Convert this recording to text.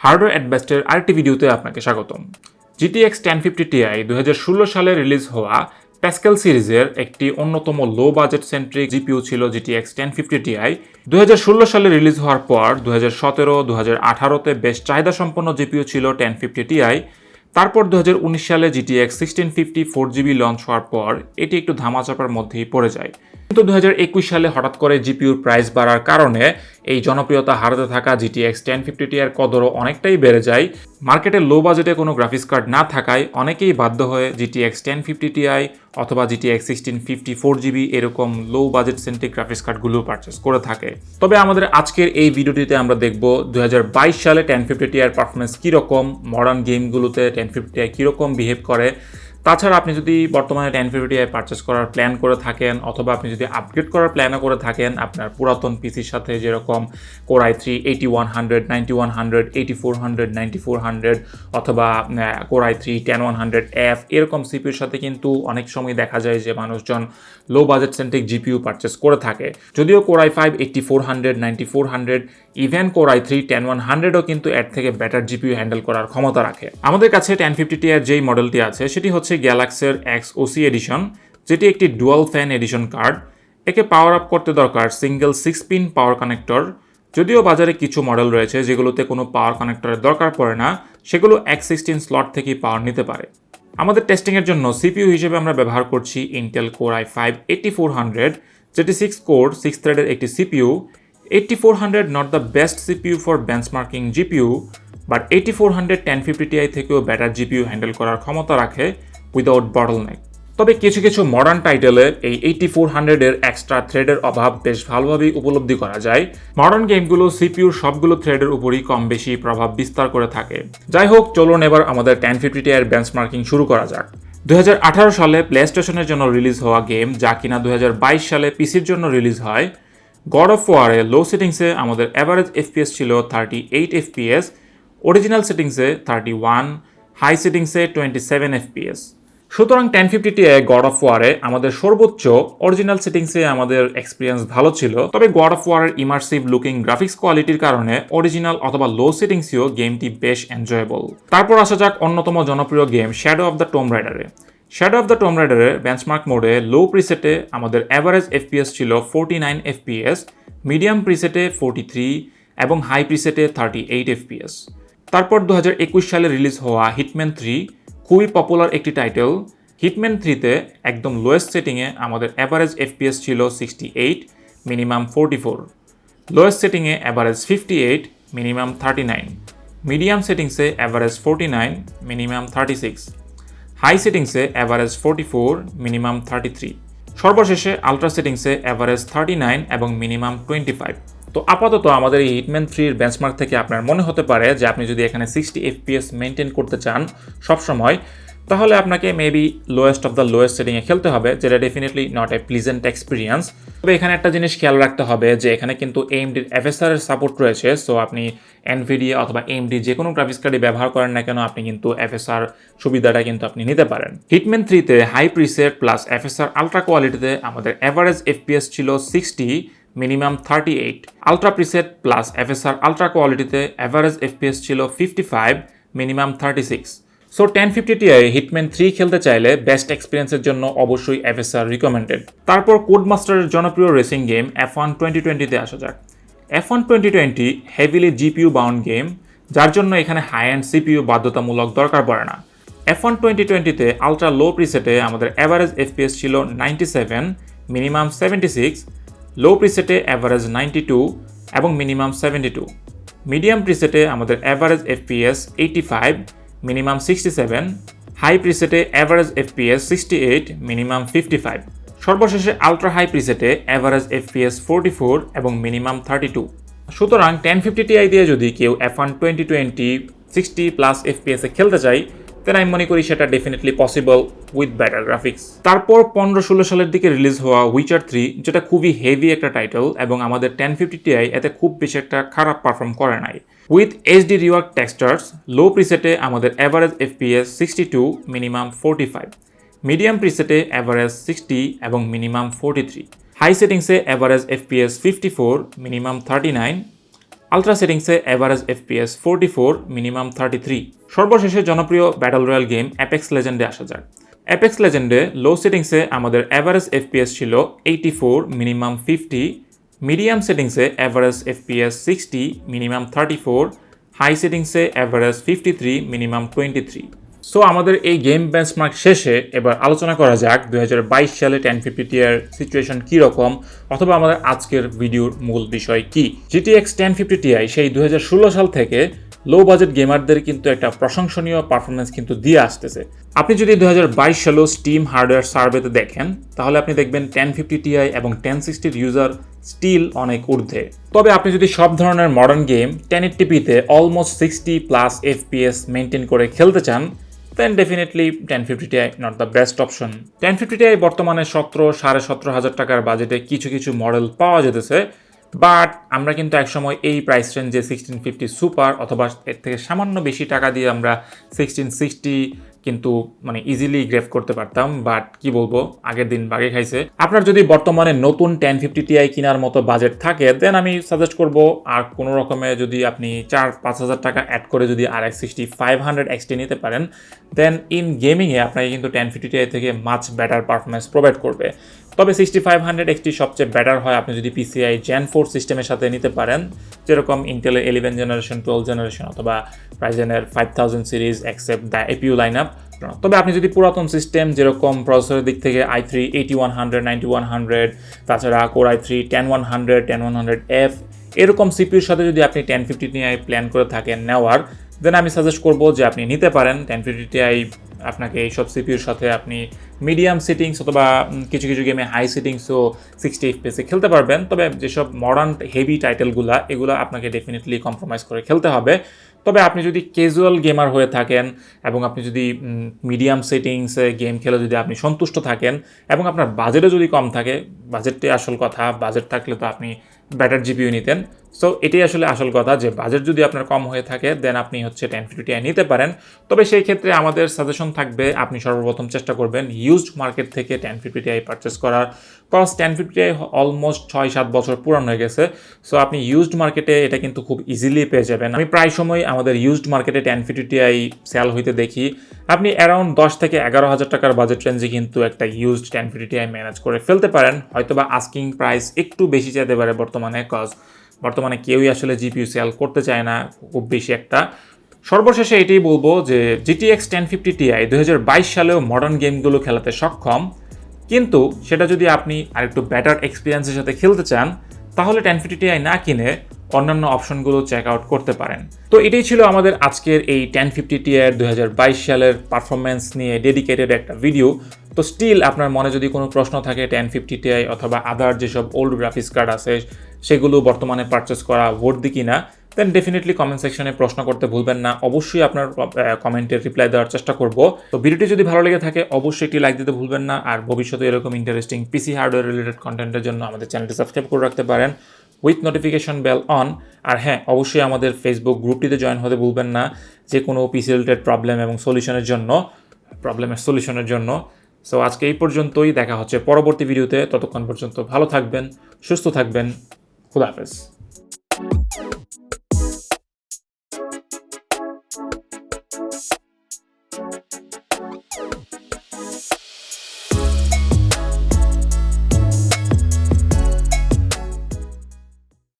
Hardware অ্যাডভাইসডের আরেকটি ভিডিওতে আপনাকে স্বাগতম। GTX 1050 Ti 2016 সালে রিলিজ হওয়া প্যাসকেল সিরিজের একটি অন্যতম লো বাজেট সেন্ট্রিক জিপিইউ ছিল GTX 1050 Ti। 2016 সালে রিলিজ হওয়ার পর 2017-2018তে বেশ চাহিদা সম্পন্ন জিপিইউ ছিল 1050 Ti। তারপর 2019 সালে GTX 1650 4GB লঞ্চ হওয়ার পর এটি একটু ধামাচাপার মধ্যেই পড়ে যায়। কিন্তু 2021 সালে হঠাৎ করে জিপিইউর প্রাইস বাড়ার কারণে এই জনপ্রিয়তা হারাতে থাকা GTX 1050 Ti এর কদরও অনেকটাই বেড়ে যায়। মার্কেটে লো বাজেটে কোনো গ্রাফিক্স কার্ড না থাকায় অনেকেই বাধ্য হয়ে GTX 1050 Ti অথবা GTX 1650 4GB এরকম লো বাজেট সেন্ট্রিক গ্রাফিক্স কার্ডগুলো পারচেস করে থাকে। তবে আমাদের আজকের এই ভিডিওটিতে আমরা দেখব 2022 সালে 1050 Ti এর পারফরমেন্স কীরকম, মডার্ন গেমগুলোতে 1050 Ti কীরকম বিহেভ করে। তাছাড়া আপনি যদি বর্তমানে 1050 Ti পারচেস করার প্ল্যান করে থাকেন অথবা আপনি যদি আপগ্রেড করার প্ল্যানও করে থাকেন আপনার পুরাতন পিসির সাথে, যেরকম Core i3 8100, 9100, 8400, 9400 অথবা Core i3 10100F এরকম সিপিইউর সাথে কিন্তু অনেক সময় দেখা যায় যে মানুষজন low budget centric GPU purchase করে থাকে। যদিও Core i5 8400, 9400, even Core i3 10100ও কিন্তু এর থেকে বেটার জিপিইউ হ্যান্ডেল করার ক্ষমতা রাখে। আমাদের কাছে 1050 Ti এর যেই মডেলটি আছে সেটি হচ্ছে গ্যালাক্সির XOC এডিশন, যেটি একটি ডুয়াল ফ্যান এডিশন কার্ড। একে পাওয়ার আপ করতে দরকার সিঙ্গেল 6-পিন পাওয়ার কানেক্টর। যদিও বাজারে কিছু মডেল রয়েছে যেগুলোতে কোনো পাওয়ার কানেক্টরের দরকার পড়ে না, সেগুলো X16 স্লট থেকেই পাওয়ার নিতে পারে। আমাদের টেস্টিংয়ের জন্য সিপিইউ হিসেবে আমরা ব্যবহার করছি ইন্টেল Core i5 8400, যেটি 6 কোর 6 থ্রেডের একটি CPU. 8400 not the best CPU for benchmarking GPU, but 8400 1050 Ti থেকেও বেটার জিপিইউ হ্যান্ডেল করার ক্ষমতা রাখে উইদাউট বটলনেক। তবে কিছু কিছু মডার্ন টাইটেলে এই 8400 এর এক্সট্রা থ্রেডের অভাব বেশ ভালোভাবেই উপলব্ধি করা যায়। মডার্ন গেমগুলো সিপিইউর সবগুলো থ্রেডের উপরই কম বেশি প্রভাব বিস্তার করে থাকে। যাই হোক, চলুন এবার আমাদের 1050 Ti এর বেঞ্চমার্কিং শুরু করা যাক। 2018 সালে প্লে স্টেশনের জন্য রিলিজ হওয়া গেম, যা কিনা 2022 সালে পিসির জন্য রিলিজ হয়। গড অফ ওয়ারে লো সেটিংসে আমাদের অ্যাভারেজ FPS ছিল 38 FPS, অরিজিনাল সেটিংসে 31, হাই সেটিংসে 27 FPS। সুতরাং 1050 Ti গড অফ ওয়ারে আমাদের সর্বোচ্চ, অরিজিনাল সেটিংসে আমাদের এক্সপিরিয়েন্স ভালো ছিল। তবে গড অফ ওয়ারের ইমার্সিভ লুকিং গ্রাফিক্স কোয়ালিটির কারণে অরিজিনাল অথবা লো সেটিংসেও গেমটি বেশ এনজয়েবল। তারপর আসা যাক অন্যতম জনপ্রিয় game shadow of the Tomb রাইডারে। শ্যাডো অফ দ্য টম রাইডারের বেঞ্চমার্ক মোডে লো প্রিসেটে আমাদের অ্যাভারেজ FPS ছিল 49 FPS, মিডিয়াম প্রিসেটে 43 এবং হাই প্রিসেটে 38 FPS। তারপর 2021 সালে রিলিজ হওয়া হিটম্যান 3 খুবই পপুলার একটি টাইটেল। হিটম্যান 3তে একদম লোয়েস্ট সেটিংয়ে আমাদের অ্যাভারেজ FPS ছিল 68, মিনিমাম 44, লোয়েস্ট সেটিংয়ে অ্যাভারেজ 58, মিনিমাম 39, মিডিয়াম সেটিংসে অ্যাভারেজ 49, মিনিমাম 36, হাই সেটিংসে অ্যাভারেজ 44, মিনিমাম 33, সর্বশেষে আলট্রা সেটিংসে অ্যাভারেজ 39 এবং মিনিমাম 25। তো আপাতত আমাদের এই হিটম্যান 3 এর বেঞ্চমার্ক থেকে আপনার মনে হতে পারে যে আপনি যদি এখানে 60 FPS মেনটেন করতে চান সবসময়, তাহলে আপনাকে maybe lowest of the lowest সেটিংয়ে খেলতে হবে, যেটা definitely not a pleasant experience. তবে এখানে একটা জিনিস খেয়াল রাখতে হবে যে এখানে কিন্তু AMD FSR এর সাপোর্ট রয়েছে। সো আপনি NVIDIA অথবা AMD যে কোনো গ্রাফিক্স কার্ডই ব্যবহার করেন না কেন, আপনি কিন্তু FSR সুবিধাটা কিন্তু আপনি নিতে পারেন। হিটম্যান 3তে high preset plus FSR ultra কোয়ালিটিতে আমাদের অ্যাভারেজ FPS ছিল 60, minimum 38, ultra preset plus FSR ultra কোয়ালিটিতে অ্যাভারেজ FPS ছিল 55, মিনিমাম 36। সো 1050 Ti হিটম্যান 3 খেলতে চাইলে বেস্ট এক্সপিরিয়েন্সের জন্য অবশ্যই FSR রিকমেন্ডেড। তারপর কোডমাস্টারের জনপ্রিয় রেসিং গেম F1 2020-তে আসা যাক। F1 2020 heavily GPU bound game, যার জন্য এখানে হাই এন্ড সিপিইউ বাধ্যতামূলক দরকার পড়ে না। F1 2020-তে আলট্রা লো প্রিসেটে আমাদের অ্যাভারেজ FPS ছিল 97, মিনিমাম 76, লো প্রিসেটে অ্যাভারেজ 92 এবং মিনিমাম 72, মিডিয়াম প্রিসেটে আমাদের অ্যাভারেজ FPS 85, মিনিমাম 67, হাই প্রিসেটে অ্যাভারেজ FPS 68, মিনিমাম 55, সর্বশেষে আলট্রা হাই প্রিসেটে অ্যাভারেজ FPS 44 এবং মিনিমাম 32। সুতরাং 1050 Ti দিয়ে যদি কেউ F1 2020 60+ FPS এ খেলতে চায়, তাই আমি মনে করি সেটা definitely possible with better graphics. তারপর 15-16 সালের দিকে রিলিজ হওয়া উইচার 3, যেটা খুবই হেভি একটা টাইটেল এবং আমাদের 1050 Ti এতে খুব বেশি একটা খারাপ পারফর্ম করে নাই। With HD rework textures, low প্রিসেটে আমাদের অ্যাভারেজ FPS 62, মিনিমাম 45, মিডিয়াম প্রিসেটে অ্যাভারেজ 60 এবং মিনিমাম 43, হাই সেটিংসে অ্যাভারেজ FPS 54, মিনিমাম 39, আলট্রা সেটিংসে এভারেজ এফপিএস 44, মিনিমাম 33। সর্বশেষে জনপ্রিয় ব্যাটল রয়্যাল গেম অ্যাপেক্স লেজেন্ডে আসা যাক। অ্যাপেক্স লেজেন্ডে লো সেটিংসে আমাদের এভারেজ এফপিএস ছিল 84, মিনিমাম 50, মিডিয়াম সেটিংসে এভারেজ এফপিএস 60, মিনিমাম 34, হাই সেটিংসে এভারেজ 53, মিনিমাম 23। সো আমাদের এই গেম বেঞ্চমার্ক শেষে এবার আলোচনা করা যাক 2022 সালে 1050 Ti এর সিচুয়েশন কীরকম, অথবা আমাদের আজকের ভিডিওর মূল বিষয় কি। GTX 1050 Ti সেই 2016 সাল থেকে লো বাজেট গেমারদের কিন্তু একটা প্রশংসনীয় পারফরমেন্স কিন্তু দিয়ে আসতেছে। আপনি যদি 2022 সালে স্টিম হার্ডওয়্যার সার্ভেতে দেখেন, তাহলে আপনি দেখবেন 1050 Ti এবং 1060 ইউজার স্টিল অনেক ঊর্ধ্বে। তবে আপনি যদি সব ধরনের মডার্ন গেম 1080p-তে অলমোস্ট 60+ FPS মেনটেন করে খেলতে চান, then definitely 1050 Ti not the best option. 1050 Ti বর্তমানে 17,500 টাকার বাজেটে কিছু কিছু মডেল পাওয়া যেতেছে, বাট আমরা কিন্তু একসময় এই প্রাইস রেঞ্জে 1650 সুপার অথবা এর থেকে সামান্য বেশি টাকা দিয়ে আমরা 1660 কিন্তু মানে ইজিলি গ্রেফ করতে পারতাম। বাট কি বলবো, আগের দিন বাগে খাইছে। আপনার যদি বর্তমানে নতুন 1050 Ti কেনার মতো বাজেট থাকে, দেন আমি সাজেস্ট করব আর কোনো রকমে যদি আপনি 4-5 হাজার টাকা অ্যাড করে যদি RX 6500 XT নিতে পারেন, দেন ইন গেমিংয়ে আপনাকে কিন্তু 1050 Ti থেকে মাচ বেটার পারফরমেন্স প্রোভাইড করবে। তবে 6500 XT সবচেয়ে বেটার হয় আপনি যদি PCI Gen 4 সিস্টেমের সাথে নিতে পারেন, যেরকম ইন্টেলের 11 জেনারেশন, 12 জেনারেশন অথবা রাইজেনের 5000 series accept the APU line up. তবে আপনি যদি পুরাতন সিস্টেম যেরকম প্রসেসরের দিক থেকে i3 8100, 9100, তাছাড়া Core i3 10100, 10100F এরকম সিপিউর সাথে যদি আপনি 1050 Ti প্ল্যান করে থাকেন নেওয়ার, দেন আমি সাজেস্ট করব যে আপনি নিতে পারেন 1050 Ti। আপনাকে এইসব সিপিউর সাথে আপনি মিডিয়াম সেটিংস অথবা কিছু কিছু গেমে হাই সেটিংসও 60 FPS খেলতে পারবেন। তবে যেসব মডার্ন হেভি টাইটেলগুলো এগুলো আপনাকে ডেফিনেটলি কম্প্রোমাইজ করে খেলতে হবে। তবে আপনি যদি ক্যাজুয়াল গেমার হয়ে থাকেন এবং আপনি যদি মিডিয়াম সেটিংসে গেম খেলে যদি আপনি সন্তুষ্ট থাকেন এবং আপনার বাজেটও যদি কম থাকে, বাজেটটাই আসল কথা, বাজেট থাকলে তো আপনি ব্যাটার জিপিইউ নিতেন। সো এটাই আসলে আসল কথা যে বাজেট যদি আপনার কম হয়ে থাকে, দেন আপনি হচ্ছে 1050 Ti নিতে পারেন। তবে সেই ক্ষেত্রে আমাদের সাজেশন থাকবে আপনি সর্বপ্রথম চেষ্টা করবেন ইউজড মার্কেট থেকে 1050 Ti পারচেস করার। কজ 1050 Ti অলমোস্ট 6-7 বছর পুরানো হয়ে গেছে। সো আপনি ইউজড মার্কেটে এটা কিন্তু খুব ইজিলি পেয়ে যাবেন। আমি প্রায় সময় আমাদের ইউজড মার্কেটে 1050 Ti সেল হইতে দেখি। আপনি অ্যারাউন্ড 10 থেকে 11,000 টাকার বাজেট রেঞ্জে কিন্তু একটা ইউজড 1050 Ti ম্যানেজ করে ফেলতে পারেন। হয়তোবা আস্কিং প্রাইস একটু বেশি চাইতে পারে বর্তমানে, কজ বর্তমানে কেউই আসলে জিপিইউ সেল করতে চায় না খুব বেশি একটা। সর্বশেষে এটাই বলবো যে GTX 1050 Ti 2022 সালেও মডার্ন গেমগুলো খেলাতে সক্ষম, কিন্তু সেটা যদি আপনি আরেকটু বেটার এক্সপিরিয়েন্সের সাথে খেলতে চান, তাহলে 1050 Ti না কিনে অন্যান্য অপশনগুলো চেক আউট করতে পারেন। তো এটাই ছিল আমাদের আজকের এই 1050 Ti এর 2022 সালের পারফরমেন্স নিয়ে ডেডিকেটেড একটা ভিডিও। তো স্টিল আপনার মনে যদি কোনো প্রশ্ন থাকে 1050 Ti অথবা আদার যেসব ওল্ড গ্রাফিক্স কার্ড আছে সেগুলো বর্তমানে পারচেস করা ভর্তি কিনা, দেন ডেফিনেটলি কমেন্ট সেকশনে প্রশ্ন করতে ভুলবেন না। অবশ্যই আপনার কমেন্টের রিপ্লাই দেওয়ার চেষ্টা করব। তো ভিডিওটি যদি ভালো লেগে থাকে অবশ্যই একটি লাইক দিতে ভুলবেন না। আর ভবিষ্যতে এরকম ইন্টারেস্টিং পিসি হার্ডওয়্যার রিলেটেড কন্টেন্টের জন্য আমাদের চ্যানেলটি সাবস্ক্রাইব করে রাখতে পারেন উইথ নোটিফিকেশন বেল অন। আর হ্যাঁ, অবশ্যই আমাদের ফেসবুক গ্রুপটিতে জয়েন হতে ভুলবেন না, যে কোনো পিসি রিলেটেড প্রবলেম এবং প্রবলেমের সলিউশনের জন্য। সো আজকে এই পর্যন্তই, দেখা হচ্ছে পরবর্তী ভিডিওতে। ততক্ষণ পর্যন্ত ভালো থাকবেন, সুস্থ থাকবেন, খুদা হাফেজ।